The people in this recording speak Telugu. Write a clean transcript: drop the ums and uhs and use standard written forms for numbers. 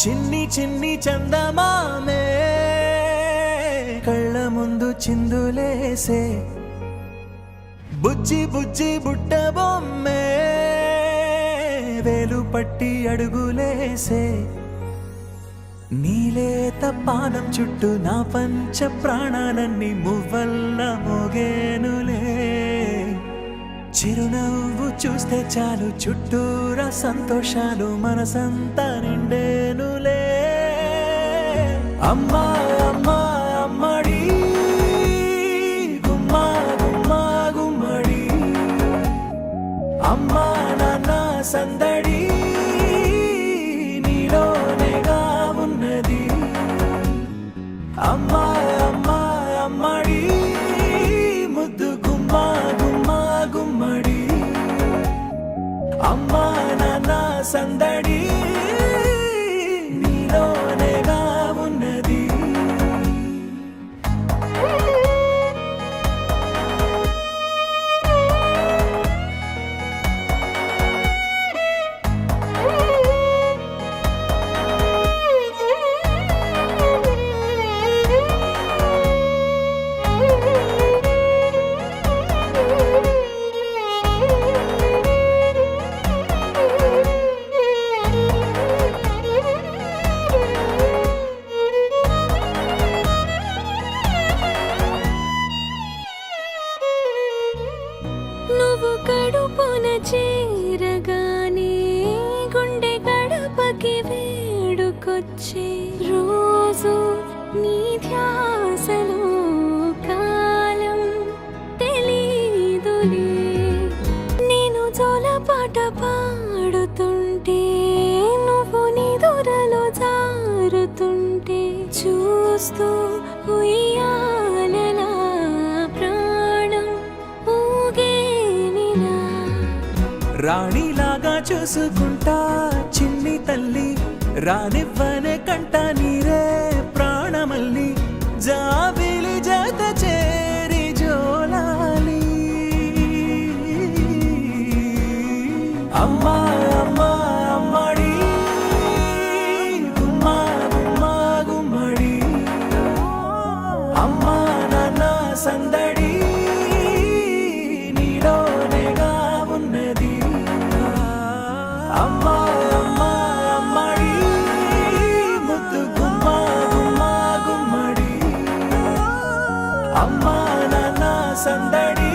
చిన్ని చిన్ని చందమామే కళ్ళ ముందు చిందులేసే బుజ్జి బుజ్జి బుట్ట బొమ్మే వేలు పట్టి అడుగులేసే నీలేత పానం చుట్టూ నా పంచ ప్రాణాలన్నీ మువ్వల్ల మోగేనులే చిరునవ్వు చూస్తే చాలు చుట్టూరా సంతోషాలు మనసంతా నిండేనులే అమ్మా అమ్మా అమ్మడి గుమ్మా గుమ్మా గుమ్మడి అమ్మా నాన్న సందడి నీలోనేగా ఉన్నది అమ్మా అమ్మా అమ్మడి ముద్దు గుమ్మా గుమ్మా గుమ్మడి అమ్మా నాన్న సందడి నీలోనేగా ఉన్నది నువ్వు కడుపున చేరగానే గుండె గడపకి వేడుకొచ్చే రోజు నీ ధ్యాసలో కాలం తెలీదులే నేను జోలపాట పాడుతుంటే నువ్వు నిదురలో జారుతుంటే చూస్తూ ఉయ్యాలలా ప్రాణం ఊగేనిలా రాణిలాగా చూసుకుంటా చిన్ని తల్లి రానివ్వనే కంట నీరే ప్రాణమల్లి జాబిలి జత చేరి జోలాలి అమ్మా అమ్మా అమ్మడి గుమ్మా గుమ్మా గుమ్మడి అమ్మా నాన్న సందడి నీలోనేగా ఉన్నది అమ్మా అమ్మా అమ్మడి ముద్దు గుమ్మా గుమ్మా గుమ్మడి అమ్మా నాన్న సందడి